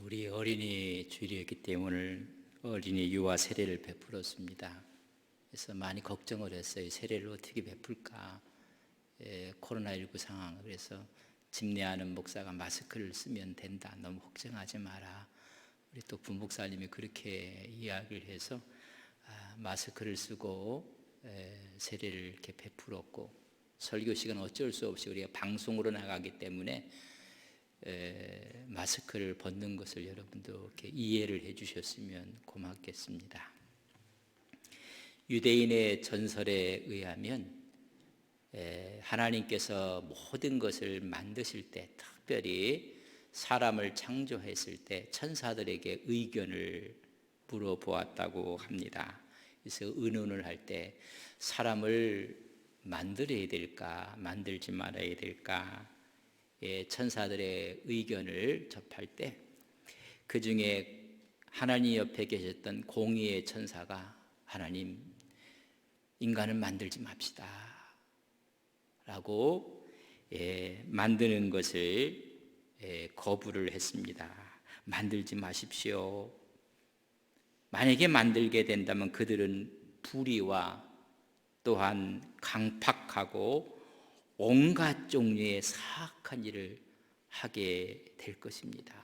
우리 어린이 주일이었기 때문에 어린이 유아 세례를 베풀었습니다. 그래서 많이 걱정을 했어요. 세례를 어떻게 베풀까? 코로나19 상황. 그래서 집례하는 목사가 마스크를 쓰면 된다. 너무 걱정하지 마라. 우리 또 부목사님이 그렇게 이야기를 해서 마스크를 쓰고 세례를 이렇게 베풀었고, 설교식은 어쩔 수 없이 우리가 방송으로 나가기 때문에 마스크를 벗는 것을 여러분도 이렇게 이해를 해주셨으면 고맙겠습니다. 유대인의 전설에 의하면 하나님께서 모든 것을 만드실 때, 특별히 사람을 창조했을 때 천사들에게 의견을 물어보았다고 합니다. 그래서 의논을 할 때 사람을 만들어야 될까, 만들지 말아야 될까, 천사들의 의견을 접할 때 그 중에 하나님 옆에 계셨던 공의의 천사가, 하나님, 인간을 만들지 맙시다 라고 만드는 것을 거부를 했습니다. 만들지 마십시오. 만약에 만들게 된다면 그들은 불의와 또한 강팍하고 온갖 종류의 사악한 일을 하게 될 것입니다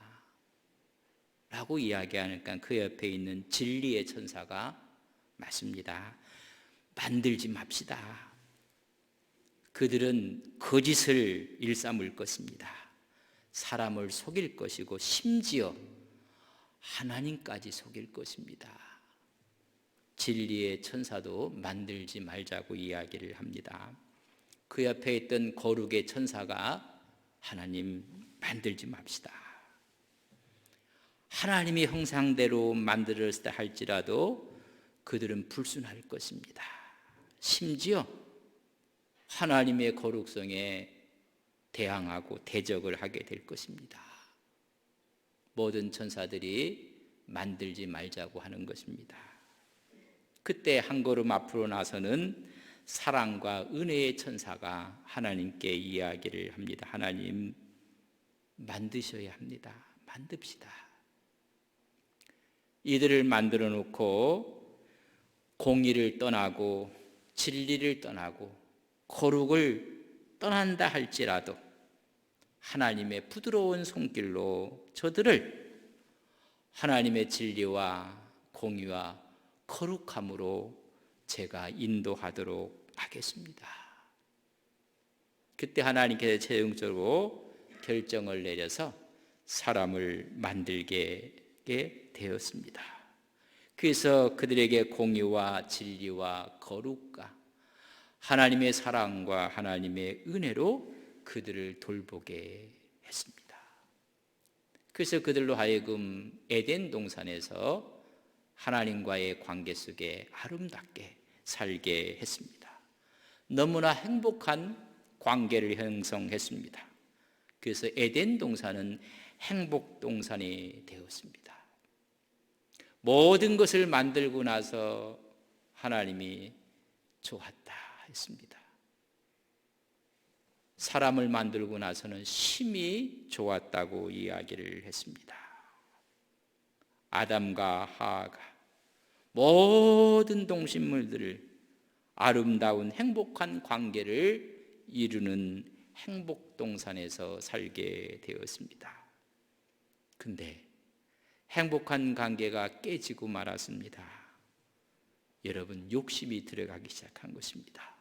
라고 이야기하니까 그 옆에 있는 진리의 천사가 맞습니다. 만들지 맙시다. 그들은 거짓을 일삼을 것입니다. 사람을 속일 것이고 심지어 하나님까지 속일 것입니다. 진리의 천사도 만들지 말자고 이야기를 합니다. 그 옆에 있던 거룩의 천사가, 하나님, 만들지 맙시다. 하나님의 형상대로 만들었다 할지라도 그들은 불순할 것입니다. 심지어 하나님의 거룩성에 대항하고 대적을 하게 될 것입니다. 모든 천사들이 만들지 말자고 하는 것입니다. 그때 한 걸음 앞으로 나서는 사랑과 은혜의 천사가 하나님께 이야기를 합니다. 하나님, 만드셔야 합니다. 만듭시다. 이들을 만들어 놓고 공의를 떠나고 진리를 떠나고 거룩을 떠난다 할지라도 하나님의 부드러운 손길로 저들을 하나님의 진리와 공의와 거룩함으로 제가 인도하도록 하겠습니다. 그때 하나님께서 최종적으로 결정을 내려서 사람을 만들게 되었습니다. 그래서 그들에게 공의와 진리와 거룩과 하나님의 사랑과 하나님의 은혜로 그들을 돌보게 했습니다. 그래서 그들로 하여금 에덴 동산에서 하나님과의 관계 속에 아름답게 살게 했습니다. 너무나 행복한 관계를 형성했습니다. 그래서 에덴 동산은 행복 동산이 되었습니다. 모든 것을 만들고 나서 하나님이 좋았다 했습니다. 사람을 만들고 나서는 심히 좋았다고 이야기를 했습니다. 아담과 하와가 모든 동식물들을 아름다운 행복한 관계를 이루는 행복동산에서 살게 되었습니다. 근데 행복한 관계가 깨지고 말았습니다. 여러분, 욕심이 들어가기 시작한 것입니다.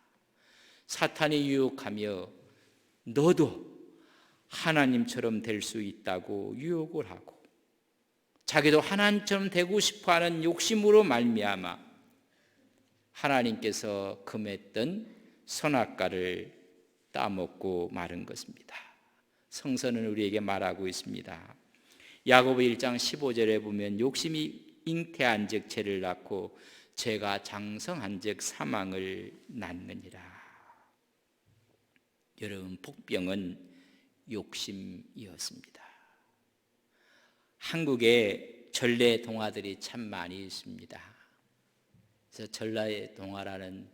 사탄이 유혹하며 너도 하나님처럼 될 수 있다고 유혹을 하고 자기도 하나님처럼 되고 싶어하는 욕심으로 말미암아 하나님께서 금했던 선악과를 따먹고 마른 것입니다. 성서는 우리에게 말하고 있습니다. 야고보 1장 15절에 보면 욕심이 잉태한 즉 죄를 낳고 죄가 장성한 즉 사망을 낳느니라. 여러분, 복병은 욕심이었습니다. 한국에 전래 동화들이 참 많이 있습니다. 그래서 전래 동화라는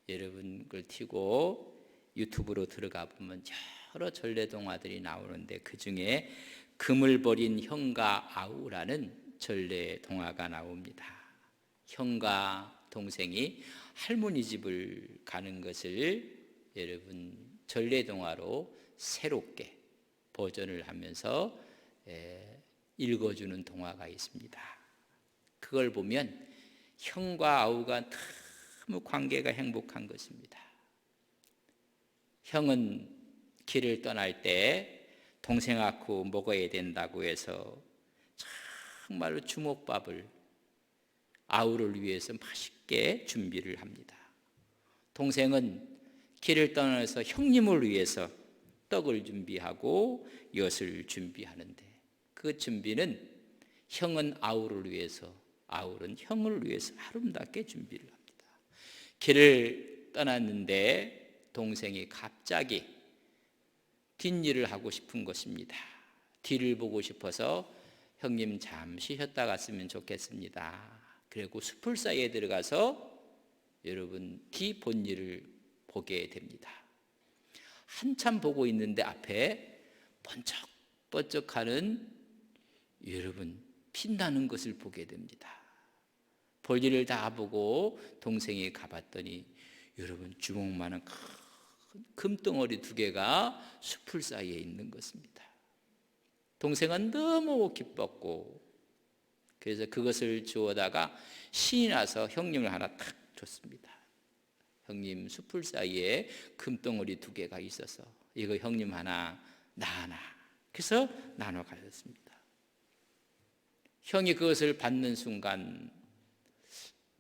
여러분 걸 튀고 유튜브로 들어가 보면 여러 전래 동화들이 나오는데 그 중에 금을 버린 형과 아우라는 전래 동화가 나옵니다. 형과 동생이 할머니 집을 가는 것을 여러분 전래 동화로 새롭게 버전을 하면서 읽어주는 동화가 있습니다. 그걸 보면 형과 아우가 너무 관계가 행복한 것입니다. 형은 길을 떠날 때 동생하고 먹어야 된다고 해서 정말로 주먹밥을 아우를 위해서 맛있게 준비를 합니다. 동생은 길을 떠나서 형님을 위해서 떡을 준비하고 엿을 준비하는데 그 준비는 형은 아우를 위해서, 아우는 형을 위해서 아름답게 준비를 합니다. 길을 떠났는데 동생이 갑자기 뒷일을 하고 싶은 것입니다. 뒤를 보고 싶어서 형님 잠시 쉬었다 갔으면 좋겠습니다. 그리고 숲을 사이에 들어가서 여러분 뒤 본일을 보게 됩니다. 한참 보고 있는데 앞에 번쩍번쩍하는 여러분 빛나는 것을 보게 됩니다. 볼일을 다 보고 동생이 가봤더니 여러분 주먹만한 큰 금덩어리 2개가 숲을 사이에 있는 것입니다. 동생은 너무 기뻤고 그래서 그것을 주워다가 신이 나서 형님을 하나 탁 줬습니다. 형님 숲을 사이에 금덩어리 2개가 있어서 이거 형님 하나 나 하나 그래서 나눠 가졌습니다. 형이 그것을 받는 순간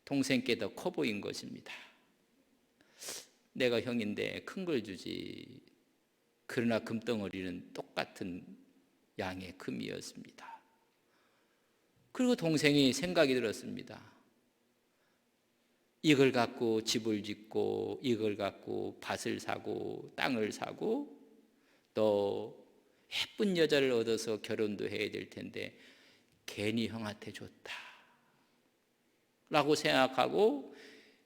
동생께 더 커 보인 것입니다. 내가 형인데 큰 걸 주지. 그러나 금덩어리는 똑같은 양의 금이었습니다. 그리고 동생이 생각이 들었습니다. 이걸 갖고 집을 짓고 이걸 갖고 밭을 사고 땅을 사고 또 예쁜 여자를 얻어서 결혼도 해야 될 텐데 괜히 형한테 줬다 라고 생각하고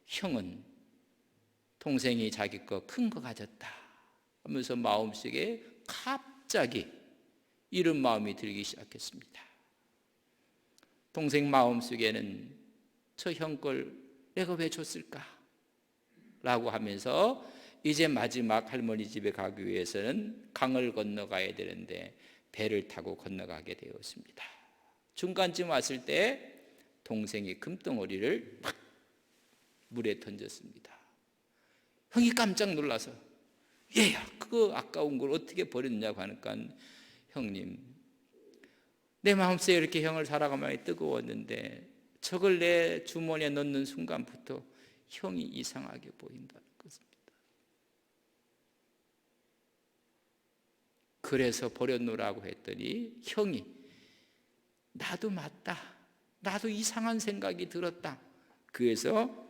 형은 동생이 자기 거 큰 거 가졌다 하면서 마음속에 갑자기 이런 마음이 들기 시작했습니다. 동생 마음속에는 저 형 걸 내가 왜 줬을까? 라고 하면서 이제 마지막 할머니 집에 가기 위해서는 강을 건너가야 되는데 배를 타고 건너가게 되었습니다. 중간쯤 왔을 때 동생이 금덩어리를 막 물에 던졌습니다. 형이 깜짝 놀라서 얘야 그거 아까운 걸 어떻게 버렸냐고 하니까 형님 내 마음속에 이렇게 형을 살아가만히 뜨거웠는데 저걸 내 주머니에 넣는 순간부터 형이 이상하게 보인다는 것입니다. 그래서 버려놓으라고 했더니 형이 나도 맞다 나도 이상한 생각이 들었다 그래서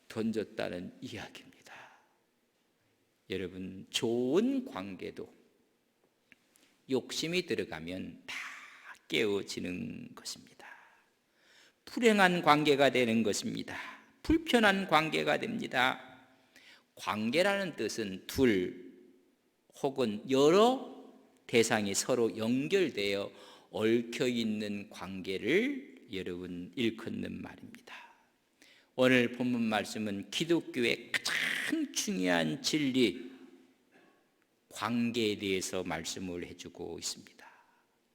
던졌다는 이야기입니다. 여러분 좋은 관계도 욕심이 들어가면 다 깨어지는 것입니다. 불행한 관계가 되는 것입니다. 불편한 관계가 됩니다. 관계라는 뜻은 둘 혹은 여러 대상이 서로 연결되어 얽혀있는 관계를 여러분 일컫는 말입니다. 오늘 본문 말씀은 기독교의 가장 중요한 진리 관계에 대해서 말씀을 해주고 있습니다.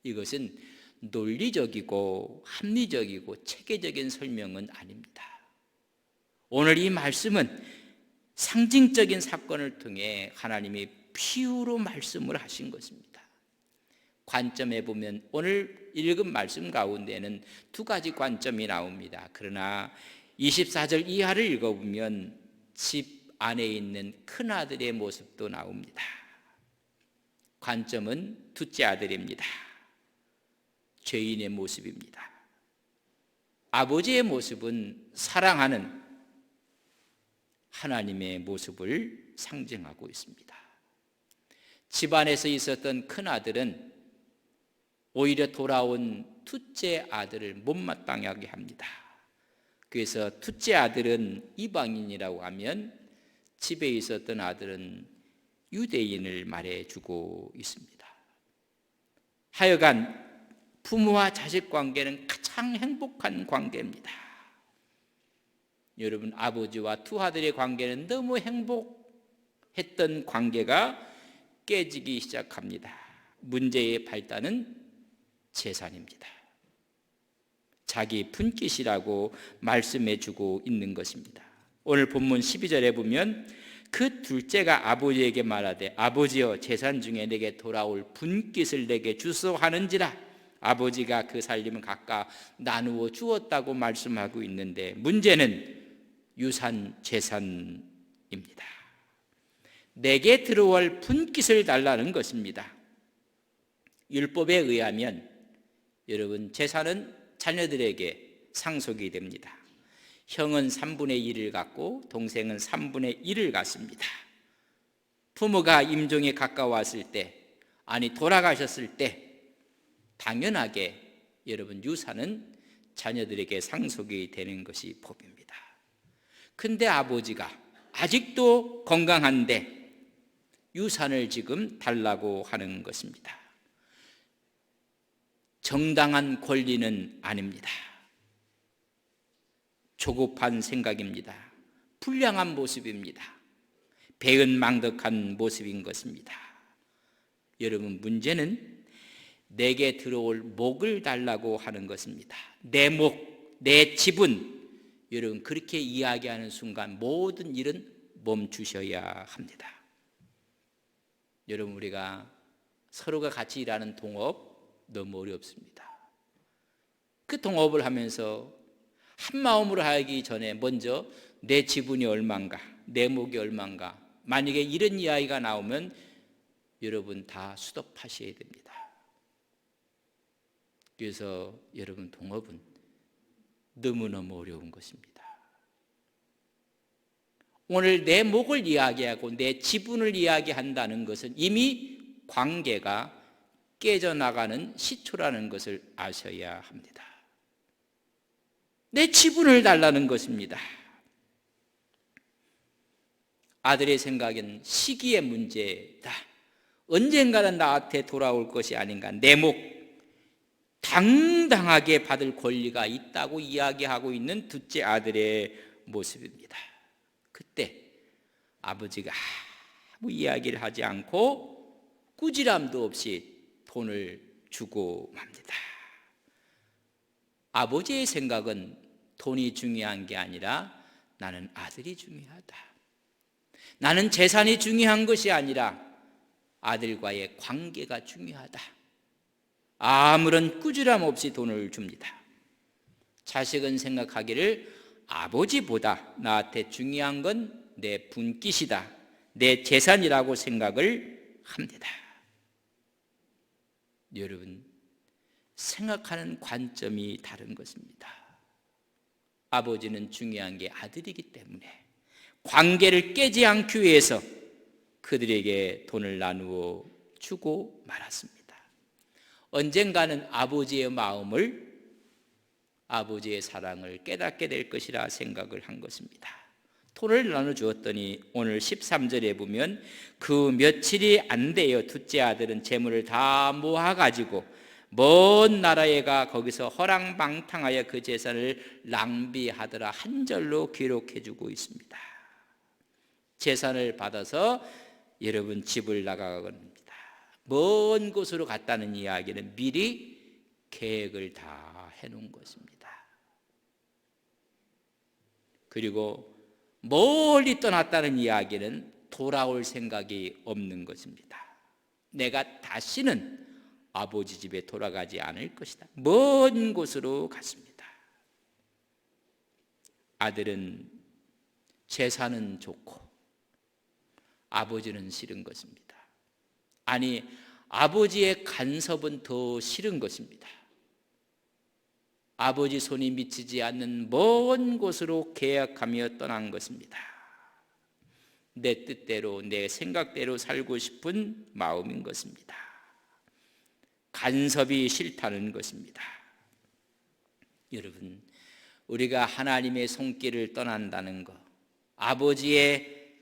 이것은 논리적이고 합리적이고 체계적인 설명은 아닙니다. 오늘 이 말씀은 상징적인 사건을 통해 하나님이 비유로 말씀을 하신 것입니다. 관점에 보면 오늘 읽은 말씀 가운데는 2가지 관점이 나옵니다. 그러나 24절 이하를 읽어보면 집 안에 있는 큰아들의 모습도 나옵니다. 관점은 둘째 아들입니다. 죄인의 모습입니다. 아버지의 모습은 사랑하는 하나님의 모습을 상징하고 있습니다. 집안에서 있었던 큰아들은 오히려 돌아온 둘째 아들을 못마땅하게 합니다. 그래서 둘째 아들은 이방인이라고 하면 집에 있었던 아들은 유대인을 말해주고 있습니다. 하여간 부모와 자식 관계는 가장 행복한 관계입니다. 여러분, 아버지와 두 아들의 관계는 너무 행복했던 관계가 깨지기 시작합니다. 문제의 발단은 재산입니다. 자기 분깃이라고 말씀해 주고 있는 것입니다. 오늘 본문 12절에 보면 그 둘째가 아버지에게 말하되 아버지여 재산 중에 내게 돌아올 분깃을 내게 주소 하는지라. 아버지가 그 살림을 각각 나누어 주었다고 말씀하고 있는데 문제는 유산 재산입니다. 내게 들어올 분깃을 달라는 것입니다. 율법에 의하면 여러분 재산은 자녀들에게 상속이 됩니다. 형은 3분의 1을 갖고 동생은 3분의 1을 갖습니다. 부모가 임종에 가까웠을 때, 아니 돌아가셨을 때 당연하게 여러분 유산은 자녀들에게 상속이 되는 것이 법입니다. 근데 아버지가 아직도 건강한데 유산을 지금 달라고 하는 것입니다. 정당한 권리는 아닙니다. 조급한 생각입니다. 불량한 모습입니다. 배은망덕한 모습인 것입니다. 여러분, 문제는 내게 들어올 목을 달라고 하는 것입니다. 내 목, 내 지분, 여러분 그렇게 이야기하는 순간 모든 일은 멈추셔야 합니다. 여러분, 우리가 서로가 같이 일하는 동업 너무 어렵습니다. 그 동업을 하면서 한 마음으로 하기 전에 먼저 내 지분이 얼마인가, 내 목이 얼마인가, 만약에 이런 이야기가 나오면 여러분 다 스톱하셔야 됩니다. 그래서 여러분 동업은 너무너무 어려운 것입니다. 오늘 내 목을 이야기하고 내 지분을 이야기한다는 것은 이미 관계가 깨져나가는 시초라는 것을 아셔야 합니다. 내 지분을 달라는 것입니다. 아들의 생각엔 시기의 문제다. 언젠가는 나한테 돌아올 것이 아닌가. 내 목 당당하게 받을 권리가 있다고 이야기하고 있는 둘째 아들의 모습입니다. 그때 아버지가 아무 이야기를 하지 않고 꾸지람도 없이 돈을 주고 맙니다. 아버지의 생각은 돈이 중요한 게 아니라 나는 아들이 중요하다. 나는 재산이 중요한 것이 아니라 아들과의 관계가 중요하다. 아무런 꾸지람 없이 돈을 줍니다. 자식은 생각하기를 아버지보다 나한테 중요한 건 내 분깃이다, 내 재산이라고 생각을 합니다. 여러분, 생각하는 관점이 다른 것입니다. 아버지는 중요한 게 아들이기 때문에 관계를 깨지 않기 위해서 그들에게 돈을 나누어 주고 말았습니다. 언젠가는 아버지의 마음을, 아버지의 사랑을 깨닫게 될 것이라 생각을 한 것입니다. 돈을 나눠주었더니 오늘 13절에 보면 그 며칠이 안 돼요. 둘째 아들은 재물을 다 모아가지고 먼 나라에 가 거기서 허랑방탕하여 그 재산을 낭비하더라. 한 절로 기록해주고 있습니다. 재산을 받아서 여러분 집을 나가갑니다. 먼 곳으로 갔다는 이야기는 미리 계획을 다 해놓은 것입니다. 그리고 멀리 떠났다는 이야기는 돌아올 생각이 없는 것입니다. 내가 다시는 아버지 집에 돌아가지 않을 것이다. 먼 곳으로 갔습니다. 아들은 재산은 좋고 아버지는 싫은 것입니다. 아니, 아버지의 간섭은 더 싫은 것입니다. 아버지 손이 미치지 않는 먼 곳으로 계약하며 떠난 것입니다. 내 뜻대로, 내 생각대로 살고 싶은 마음인 것입니다. 간섭이 싫다는 것입니다. 여러분, 우리가 하나님의 손길을 떠난다는 것, 아버지의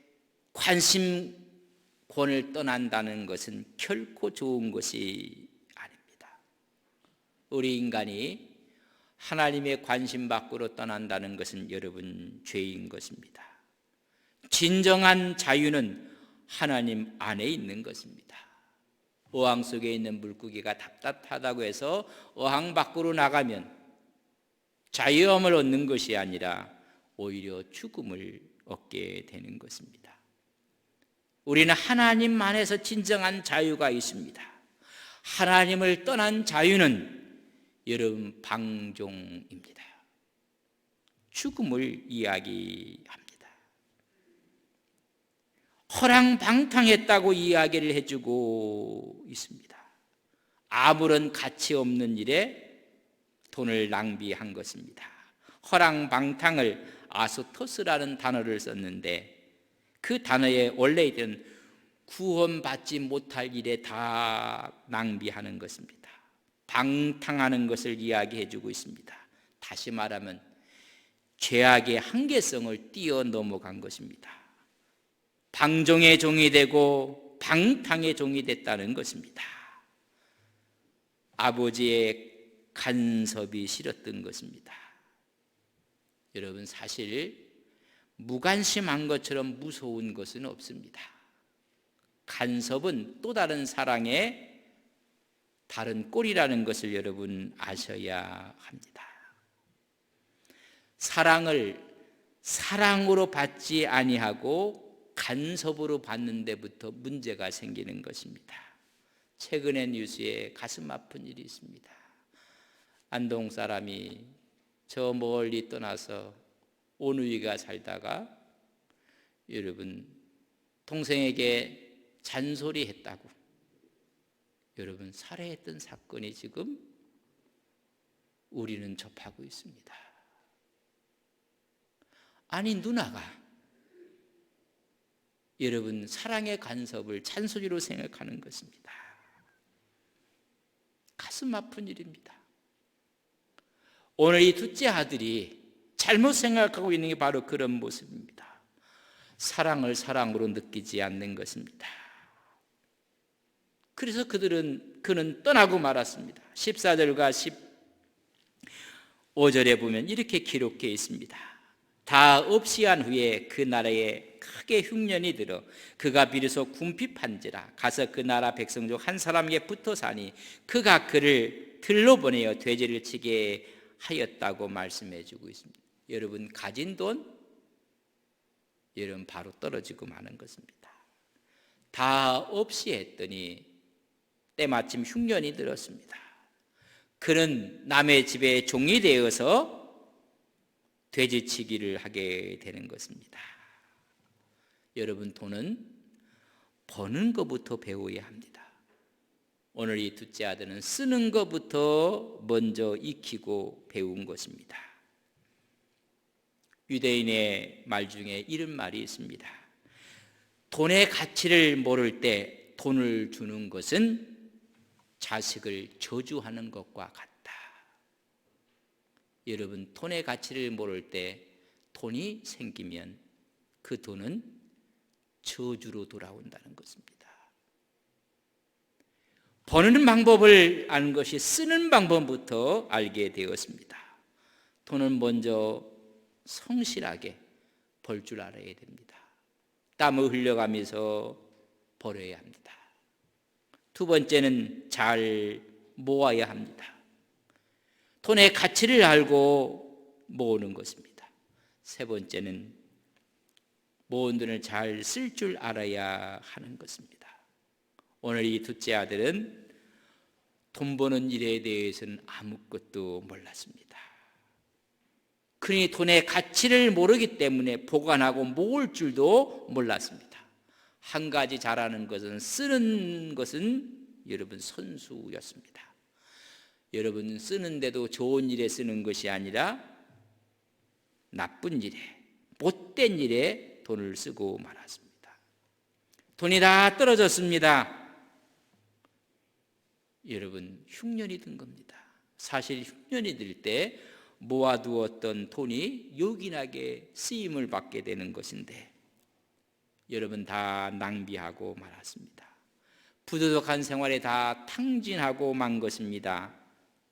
관심권을 떠난다는 것은 결코 좋은 것이 아닙니다. 우리 인간이 하나님의 관심 밖으로 떠난다는 것은 여러분 죄인 것입니다. 진정한 자유는 하나님 안에 있는 것입니다. 어항 속에 있는 물고기가 답답하다고 해서 어항 밖으로 나가면 자유함을 얻는 것이 아니라 오히려 죽음을 얻게 되는 것입니다. 우리는 하나님 안에서 진정한 자유가 있습니다. 하나님을 떠난 자유는 여러분 방종입니다. 죽음을 이야기합니다. 허랑방탕했다고 이야기를 해주고 있습니다. 아무런 가치 없는 일에 돈을 낭비한 것입니다. 허랑방탕을 아스토스라는 단어를 썼는데 그 단어에 원래 있던 구원받지 못할 일에 다 낭비하는 것입니다. 방탕하는 것을 이야기해 주고 있습니다. 다시 말하면 죄악의 한계성을 뛰어넘어간 것입니다. 방종의 종이 되고 방탕의 종이 됐다는 것입니다. 아버지의 간섭이 싫었던 것입니다. 여러분, 사실 무관심한 것처럼 무서운 것은 없습니다. 간섭은 또 다른 사랑의 다른 꼴이라는 것을 여러분 아셔야 합니다. 사랑을 사랑으로 받지 아니하고 간섭으로 받는 데부터 문제가 생기는 것입니다. 최근의 뉴스에 가슴 아픈 일이 있습니다. 안동 사람이 저 멀리 떠나서 오누이가 살다가 여러분 동생에게 잔소리했다고 여러분 살해했던 사건이 지금 우리는 접하고 있습니다. 아니 누나가 여러분 사랑의 간섭을 잔소리로 생각하는 것입니다. 가슴 아픈 일입니다. 오늘 이 둘째 아들이 잘못 생각하고 있는 게 바로 그런 모습입니다. 사랑을 사랑으로 느끼지 않는 것입니다. 그래서 그는 떠나고 말았습니다. 14절과 15절에 보면 이렇게 기록되어 있습니다. 다 없이 한 후에 그 나라에 크게 흉년이 들어 그가 비로소 궁핍한지라 가서 그 나라 백성 중 한 사람에게 붙어 사니 그가 그를 들로 보내어 돼지를 치게 하였다고 말씀해 주고 있습니다. 여러분 가진 돈 여러분 바로 떨어지고 마는 것입니다. 다 없이 했더니 때마침 흉년이 들었습니다. 그는 남의 집에 종이 되어서 돼지치기를 하게 되는 것입니다. 여러분 돈은 버는 것부터 배워야 합니다. 오늘 이 둘째 아들은 쓰는 것부터 먼저 익히고 배운 것입니다. 유대인의 말 중에 이런 말이 있습니다. 돈의 가치를 모를 때 돈을 주는 것은 자식을 저주하는 것과 같다. 여러분 돈의 가치를 모를 때 돈이 생기면 그 돈은 저주로 돌아온다는 것입니다. 버는 방법을 아는 것이 쓰는 방법부터 알게 되었습니다. 돈은 먼저 성실하게 벌 줄 알아야 됩니다. 땀을 흘려가면서 벌어야 합니다. 두 번째는 잘 모아야 합니다. 돈의 가치를 알고 모으는 것입니다. 세 번째는 모은 돈을 잘 쓸 줄 알아야 하는 것입니다. 오늘 이 둘째 아들은 돈 버는 일에 대해서는 아무것도 몰랐습니다. 그러니 돈의 가치를 모르기 때문에 보관하고 모을 줄도 몰랐습니다. 한 가지 잘하는 것은 쓰는 것은 여러분 선수였습니다. 여러분 쓰는데도 좋은 일에 쓰는 것이 아니라 나쁜 일에 못된 일에 돈을 쓰고 말았습니다. 돈이 다 떨어졌습니다. 여러분 흉년이 든 겁니다. 사실 흉년이 들 때 모아두었던 돈이 요긴하게 쓰임을 받게 되는 것인데 여러분 다 낭비하고 말았습니다. 부도덕한 생활에 다 탕진하고 만 것입니다.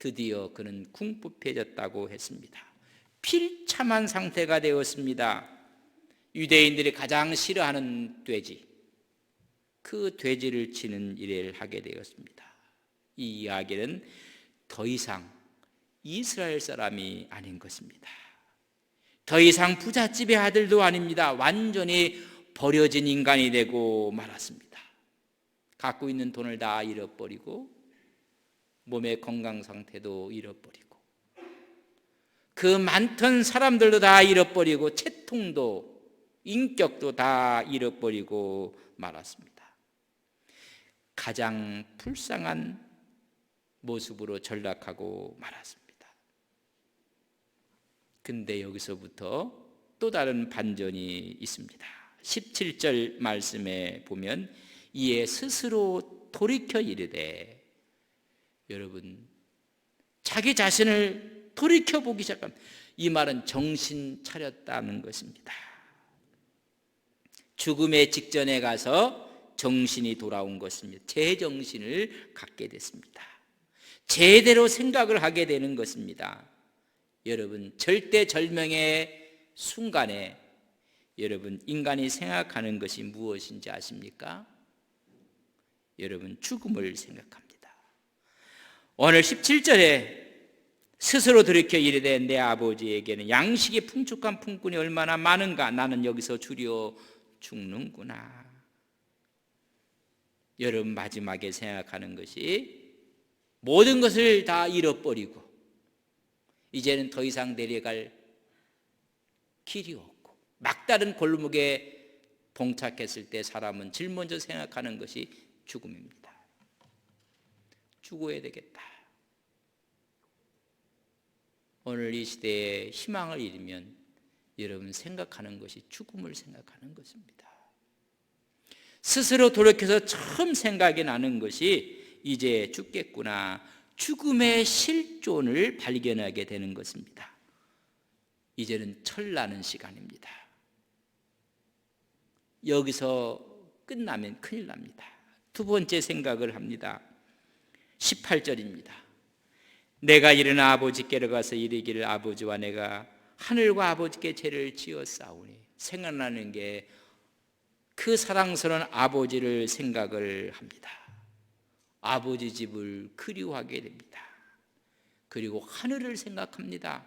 드디어 그는 궁핍해졌다고 했습니다. 필참한 상태가 되었습니다. 유대인들이 가장 싫어하는 돼지, 그 돼지를 치는 일을 하게 되었습니다. 이 이야기는 더 이상 이스라엘 사람이 아닌 것입니다. 더 이상 부잣집의 아들도 아닙니다. 완전히 버려진 인간이 되고 말았습니다. 갖고 있는 돈을 다 잃어버리고 몸의 건강 상태도 잃어버리고 그 많던 사람들도 다 잃어버리고 채통도 인격도 다 잃어버리고 말았습니다. 가장 불쌍한 모습으로 전락하고 말았습니다. 근데 여기서부터 또 다른 반전이 있습니다. 17절 말씀에 보면 이에 스스로 돌이켜 이르되, 여러분 자기 자신을 돌이켜보기 시작합니다. 이 말은 정신 차렸다는 것입니다. 죽음의 직전에 가서 정신이 돌아온 것입니다. 제정신을 갖게 됐습니다. 제대로 생각을 하게 되는 것입니다. 여러분 절대절명의 순간에 여러분 인간이 생각하는 것이 무엇인지 아십니까? 여러분 죽음을 생각합니다. 오늘 17절에 스스로 돌이켜 이르되 내 아버지에게는 양식이 풍족한 품꾼이 얼마나 많은가, 나는 여기서 주려 죽는구나. 여러분 마지막에 생각하는 것이 모든 것을 다 잃어버리고 이제는 더 이상 내려갈 길이 없고 막다른 골목에 봉착했을 때 사람은 제일 먼저 생각하는 것이 죽음입니다. 죽어야 되겠다. 오늘 이 시대에 희망을 잃으면 여러분 생각하는 것이 죽음을 생각하는 것입니다. 스스로 돌이켜서 처음 생각이 나는 것이 이제 죽겠구나, 죽음의 실존을 발견하게 되는 것입니다. 이제는 철나는 시간입니다. 여기서 끝나면 큰일 납니다. 두 번째 생각을 합니다. 18절입니다. 내가 일어나 아버지께로 가서 이르기를 아버지와 내가 하늘과 아버지께 죄를 지었사오니. 생각나는 게 그 사랑스러운 아버지를 생각을 합니다. 아버지 집을 그리워하게 됩니다. 그리고 하늘을 생각합니다.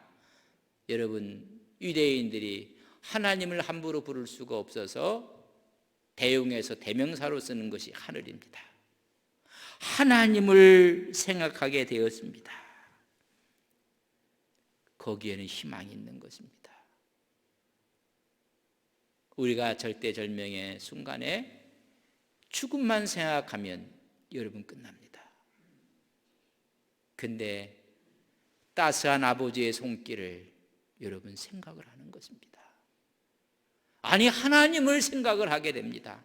여러분 유대인들이 하나님을 함부로 부를 수가 없어서 대용해서 대명사로 쓰는 것이 하늘입니다. 하나님을 생각하게 되었습니다. 거기에는 희망이 있는 것입니다. 우리가 절대절명의 순간에 죽음만 생각하면 여러분 끝납니다. 근데 따스한 아버지의 손길을 여러분 생각을 하는 것입니다. 아니 하나님을 생각을 하게 됩니다.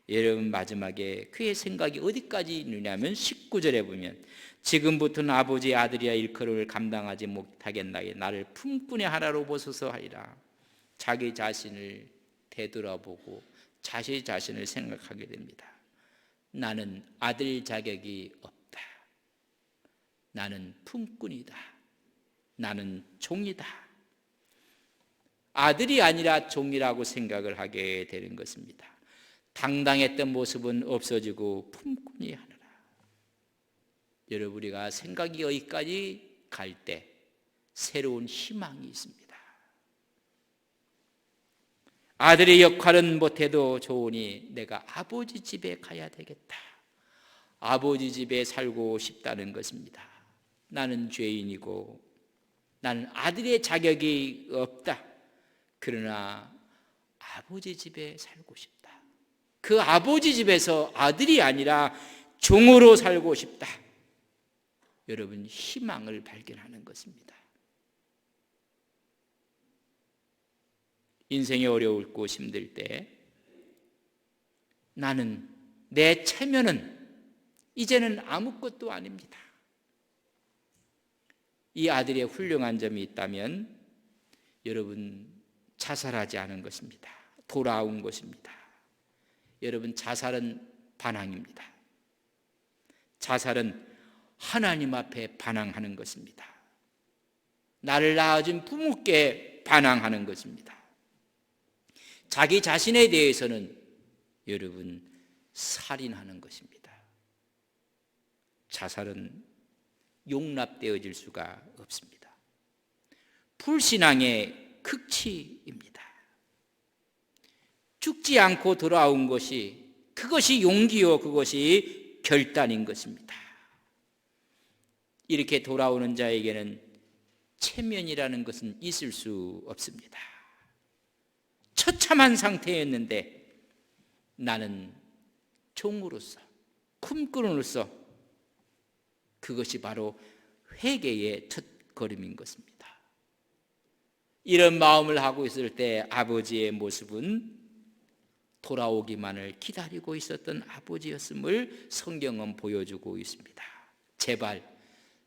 여러분 마지막에 그의 생각이 어디까지 있느냐면 19절에 보면 지금부터는 아버지의 아들이야 일컬음을 감당하지 못하겠나니 나를 품꾼의 하나로 보소서 하리라. 자기 자신을 되돌아보고 자기 자신을 생각하게 됩니다. 나는 아들 자격이 없다. 나는 품꾼이다. 나는 종이다. 아들이 아니라 종이라고 생각을 하게 되는 것입니다. 당당했던 모습은 없어지고 품꾼이 하느라. 여러분 우리가 생각이 여기까지 갈 때 새로운 희망이 있습니다. 아들의 역할은 못해도 좋으니 내가 아버지 집에 가야 되겠다. 아버지 집에 살고 싶다는 것입니다. 나는 죄인이고 나는 아들의 자격이 없다. 그러나 아버지 집에 살고 싶다. 그 아버지 집에서 아들이 아니라 종으로 살고 싶다. 여러분 희망을 발견하는 것입니다. 인생이 어려울고 힘들 때 나는 내 체면은 이제는 아무것도 아닙니다. 이 아들의 훌륭한 점이 있다면 여러분 자살하지 않은 것입니다. 돌아온 것입니다. 여러분 자살은 반항입니다. 자살은 하나님 앞에 반항하는 것입니다. 나를 낳아준 부모께 반항하는 것입니다. 자기 자신에 대해서는 여러분 살인하는 것입니다. 자살은 용납되어질 수가 없습니다. 불신앙의 극치입니다. 죽지 않고 돌아온 것이, 그것이 용기요, 그것이 결단인 것입니다. 이렇게 돌아오는 자에게는 체면이라는 것은 있을 수 없습니다. 처참한 상태였는데 나는 종으로서, 쿰꾼으로서, 그것이 바로 회개의 첫 걸음인 것입니다. 이런 마음을 하고 있을 때 아버지의 모습은 돌아오기만을 기다리고 있었던 아버지였음을 성경은 보여주고 있습니다. 제발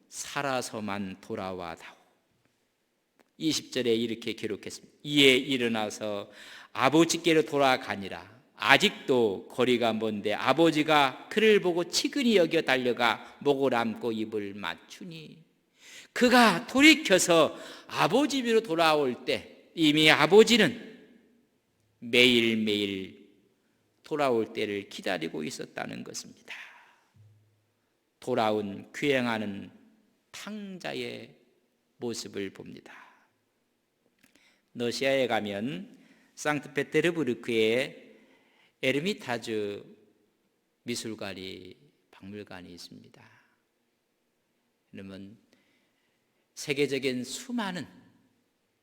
살아서만 돌아와다오. 20절에 이렇게 기록했습니다. 이에 일어나서 아버지께로 돌아가니라. 아직도 거리가 먼데 아버지가 그를 보고 치근히 여겨 달려가 목을 안고 입을 맞추니, 그가 돌이켜서 아버지 집으로 돌아올 때 이미 아버지는 매일매일 돌아올 때를 기다리고 있었다는 것입니다. 돌아온 귀행하는 탕자의 모습을 봅니다. 러시아에 가면 상트페테르부르크에 에르미타주 미술관이, 박물관이 있습니다. 그러면 세계적인 수많은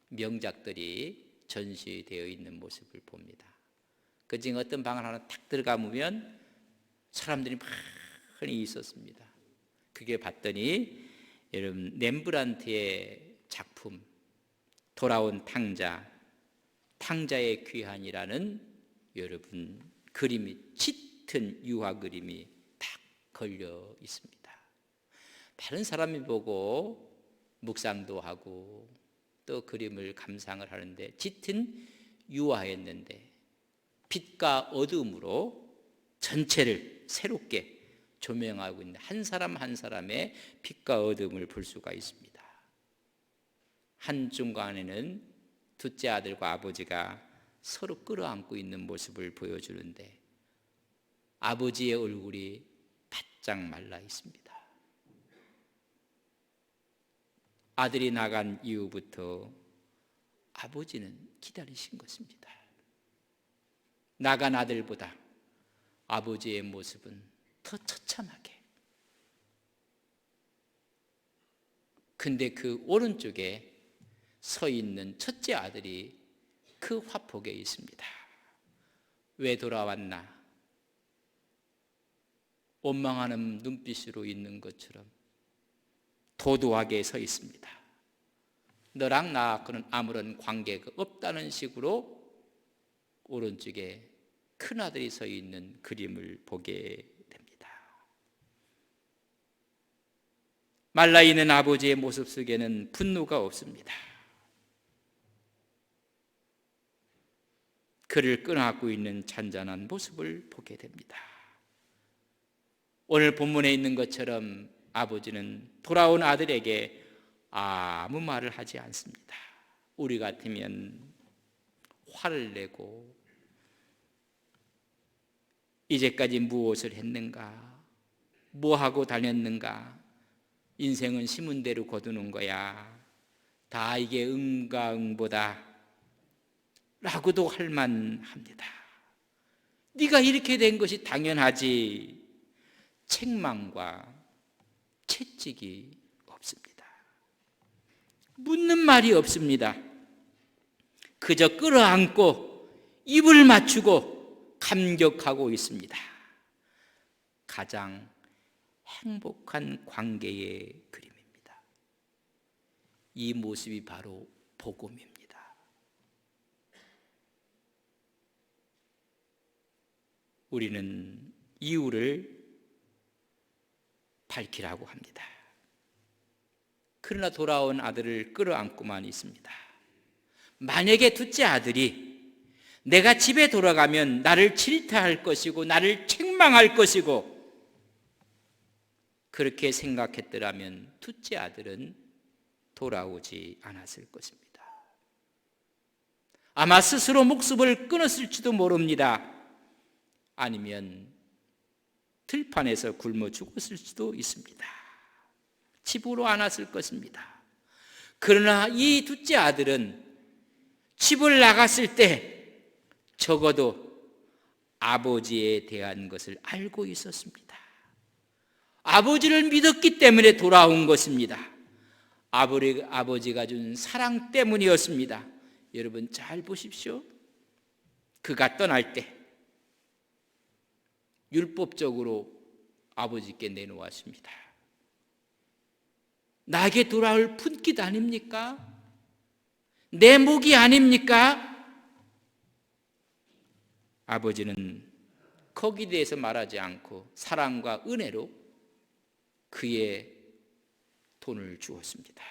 명작들이 전시되어 있는 모습을 봅니다. 그중에 어떤 방을 하나 탁 들어가 보면 사람들이 많이 있었습니다. 그게 봤더니 여러분 렘브란트의 작품 돌아온 탕자, 탕자의 귀환이라는 여러분 그림이, 짙은 유화 그림이 딱 걸려 있습니다. 다른 사람이 보고 묵상도 하고 또 그림을 감상을 하는데 짙은 유화였는데 빛과 어둠으로 전체를 새롭게 조명하고 있는 한 사람 한 사람의 빛과 어둠을 볼 수가 있습니다. 한 중간에는 둘째 아들과 아버지가 서로 끌어안고 있는 모습을 보여주는데 아버지의 얼굴이 바짝 말라 있습니다. 아들이 나간 이후부터 아버지는 기다리신 것입니다. 나간 아들보다 아버지의 모습은 더 처참하게. 근데 그 오른쪽에 서 있는 첫째 아들이 그 화폭에 있습니다. 왜 돌아왔나? 원망하는 눈빛으로 있는 것처럼 도도하게 서 있습니다. 너랑 나하고는 아무런 관계가 없다는 식으로 오른쪽에 큰아들이 서 있는 그림을 보게 됩니다. 말라있는 아버지의 모습 속에는 분노가 없습니다. 그를 끈안고 있는 잔잔한 모습을 보게 됩니다. 오늘 본문에 있는 것처럼 아버지는 돌아온 아들에게 아무 말을 하지 않습니다. 우리 같으면 화를 내고 이제까지 무엇을 했는가? 뭐하고 다녔는가? 인생은 심은 대로 거두는 거야. 다 이게 응가응보다 라고도 할 만합니다. 네가 이렇게 된 것이 당연하지. 책망과 채찍이 없습니다. 묻는 말이 없습니다. 그저 끌어안고 입을 맞추고 감격하고 있습니다. 가장 행복한 관계의 그림입니다. 이 모습이 바로 복음입니다. 우리는 이유를 밝히라고 합니다. 그러나 돌아온 아들을 끌어안고만 있습니다. 만약에 둘째 아들이 내가 집에 돌아가면 나를 질타할 것이고 나를 책망할 것이고 그렇게 생각했더라면 둘째 아들은 돌아오지 않았을 것입니다. 아마 스스로 목숨을 끊었을지도 모릅니다. 아니면 들판에서 굶어 죽었을 수도 있습니다. 집으로 안 왔을 것입니다. 그러나 이 둘째 아들은 집을 나갔을 때 적어도 아버지에 대한 것을 알고 있었습니다. 아버지를 믿었기 때문에 돌아온 것입니다. 아버지가 준 사랑 때문이었습니다. 여러분 잘 보십시오. 그가 떠날 때 율법적으로 아버지께 내놓았습니다. 나에게 돌아올 품깃 아닙니까? 내 목이 아닙니까? 아버지는 거기에 대해서 말하지 않고 사랑과 은혜로 그의 돈을 주었습니다.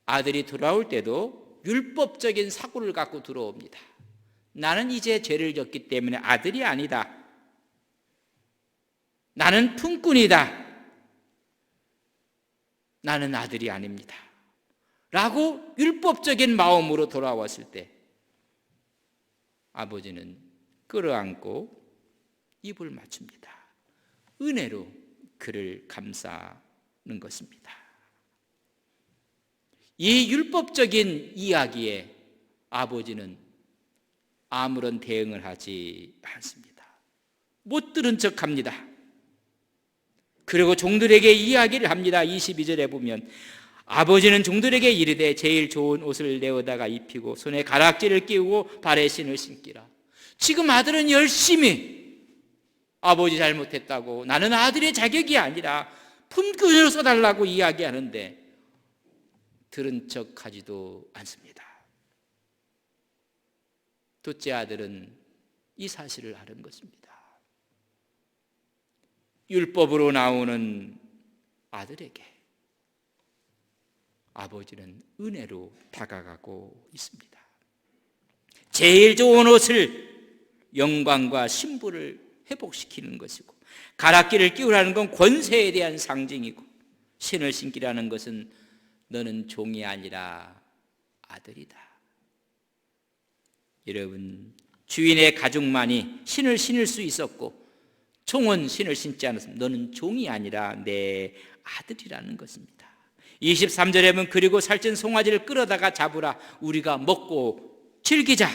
아들이 돌아올 때도 율법적인 사고를 갖고 들어옵니다. 나는 이제 죄를 졌기 때문에 아들이 아니다. 나는 품꾼이다. 나는 아들이 아닙니다. 라고 율법적인 마음으로 돌아왔을 때 아버지는 끌어안고 입을 맞춥니다. 은혜로 그를 감싸는 것입니다. 이 율법적인 이야기에 아버지는 아무런 대응을 하지 않습니다. 못 들은 척합니다. 그리고 종들에게 이야기를 합니다. 22절에 보면 아버지는 종들에게 이르되 제일 좋은 옷을 내어다가 입히고 손에 가락지를 끼우고 발에 신을 신기라. 지금 아들은 열심히 아버지 잘못했다고, 나는 아들의 자격이 아니라 품꾼으로 써달라고 이야기하는데 들은 척하지도 않습니다. 둘째 아들은 이 사실을 아는 것입니다. 율법으로 나오는 아들에게 아버지는 은혜로 다가가고 있습니다. 제일 좋은 옷을, 영광과 신부를 회복시키는 것이고, 가락기를 끼우라는 건 권세에 대한 상징이고, 신을 신기라는 것은 너는 종이 아니라 아들이다. 여러분, 주인의 가족만이 신을 신을 수 있었고 종은 신을 신지 않았습니다. 너는 종이 아니라 내 아들이라는 것입니다. 23절에 보면 그리고 살찐 송아지를 끌어다가 잡으라. 우리가 먹고 즐기자.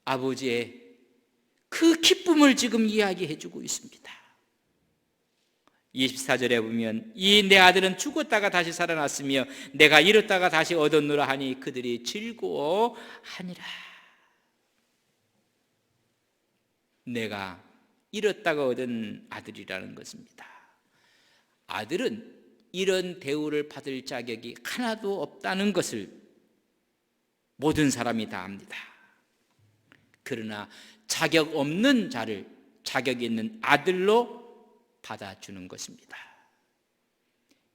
아버지의 그 기쁨을 지금 이야기해 주고 있습니다. 24절에 보면 이 내 아들은 죽었다가 다시 살아났으며 내가 잃었다가 다시 얻었노라 하니 그들이 즐거워하니라. 내가 잃었다가 얻은 아들이라는 것입니다. 아들은 이런 대우를 받을 자격이 하나도 없다는 것을 모든 사람이 다 압니다. 그러나 자격 없는 자를 자격 있는 아들로 받아주는 것입니다.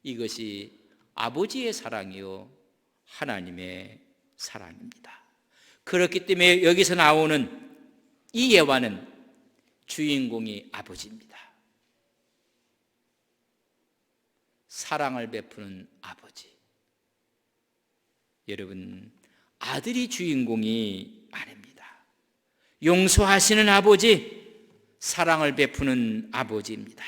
이것이 아버지의 사랑이요 하나님의 사랑입니다. 그렇기 때문에 여기서 나오는 이 예화는 주인공이 아버지입니다. 사랑을 베푸는 아버지. 여러분, 아들이 주인공이 아닙니다. 용서하시는 아버지, 사랑을 베푸는 아버지입니다.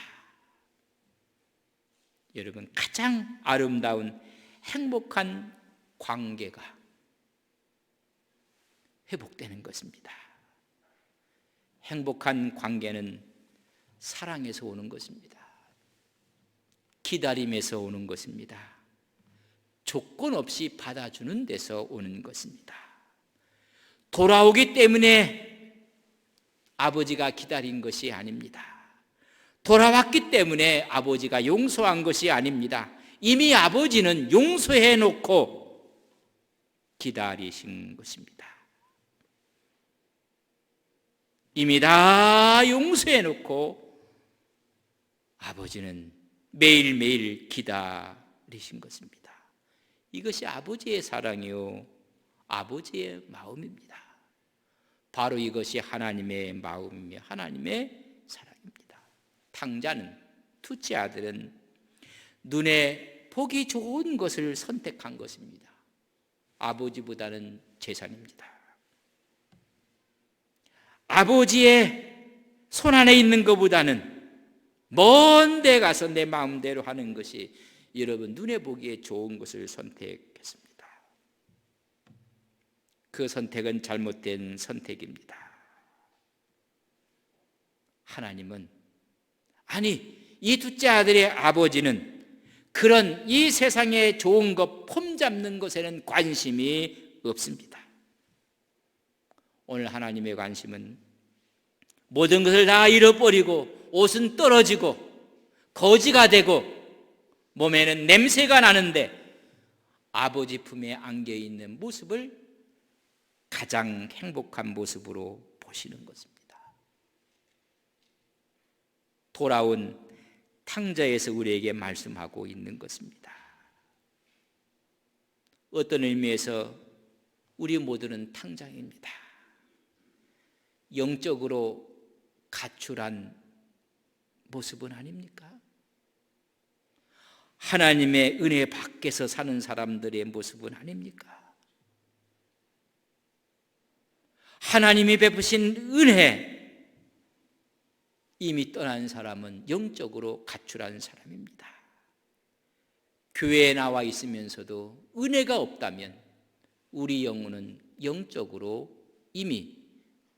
여러분, 가장 아름다운 행복한 관계가 회복되는 것입니다. 행복한 관계는 사랑에서 오는 것입니다. 기다림에서 오는 것입니다. 조건 없이 받아주는 데서 오는 것입니다. 돌아오기 때문에 아버지가 기다린 것이 아닙니다. 돌아왔기 때문에 아버지가 용서한 것이 아닙니다. 이미 아버지는 용서해 놓고 기다리신 것입니다. 이미 다 용서해 놓고 아버지는 매일매일 기다리신 것입니다. 이것이 아버지의 사랑이요 아버지의 마음입니다. 바로 이것이 하나님의 마음이며 하나님의 사랑입니다. 탕자는, 둘째 아들은 눈에 보기 좋은 것을 선택한 것입니다. 아버지보다는 재산입니다. 아버지의 손안에 있는 것보다는 먼 데 가서 내 마음대로 하는 것이 여러분 눈에 보기에 좋은 것을 선택했습니다. 그 선택은 잘못된 선택입니다. 하나님은, 아니 이 둘째 아들의 아버지는 그런 이 세상에 좋은 것 폼 잡는 것에는 관심이 없습니다. 오늘 하나님의 관심은 모든 것을 다 잃어버리고 옷은 떨어지고 거지가 되고 몸에는 냄새가 나는데 아버지 품에 안겨있는 모습을 가장 행복한 모습으로 보시는 것입니다. 돌아온 탕자에서 우리에게 말씀하고 있는 것입니다. 어떤 의미에서 우리 모두는 탕자입니다. 영적으로 가출한 모습은 아닙니까? 하나님의 은혜 밖에서 사는 사람들의 모습은 아닙니까? 하나님이 베푸신 은혜, 이미 떠난 사람은 영적으로 가출한 사람입니다. 교회에 나와 있으면서도 은혜가 없다면 우리 영혼은 영적으로 이미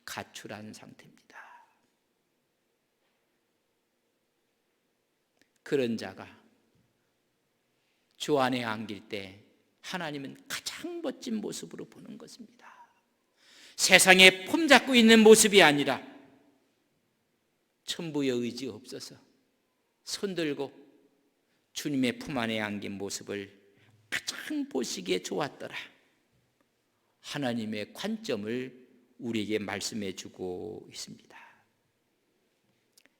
가출한 상태입니다. 그런 자가 주 안에 안길 때 하나님은 가장 멋진 모습으로 보는 것입니다. 세상에 폼 잡고 있는 모습이 아니라 천부의 의지 없어서 손들고 주님의 품 안에 안긴 모습을 가장 보시기에 좋았더라. 하나님의 관점을 우리에게 말씀해 주고 있습니다.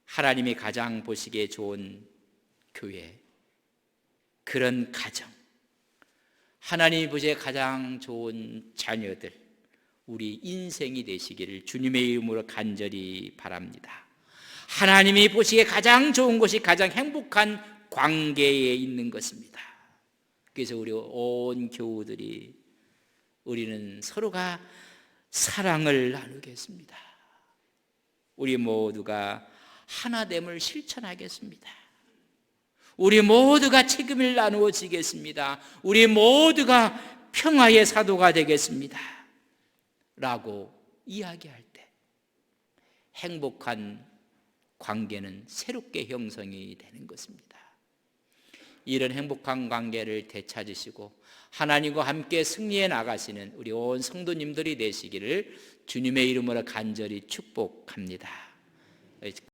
하나님이 가장 보시기에 좋은 교회, 그런 가정, 하나님이 보시기에 가장 좋은 자녀들, 우리 인생이 되시기를 주님의 이름으로 간절히 바랍니다. 하나님이 보시기에 가장 좋은 것이 가장 행복한 관계에 있는 것입니다. 그래서 우리 온 교우들이 우리는 서로가 사랑을 나누겠습니다. 우리 모두가 하나됨을 실천하겠습니다. 우리 모두가 책임을 나누어 지겠습니다. 우리 모두가 평화의 사도가 되겠습니다. 라고 이야기할 때 행복한 관계는 새롭게 형성이 되는 것입니다. 이런 행복한 관계를 되찾으시고 하나님과 함께 승리해 나가시는 우리 온 성도님들이 되시기를 주님의 이름으로 간절히 축복합니다.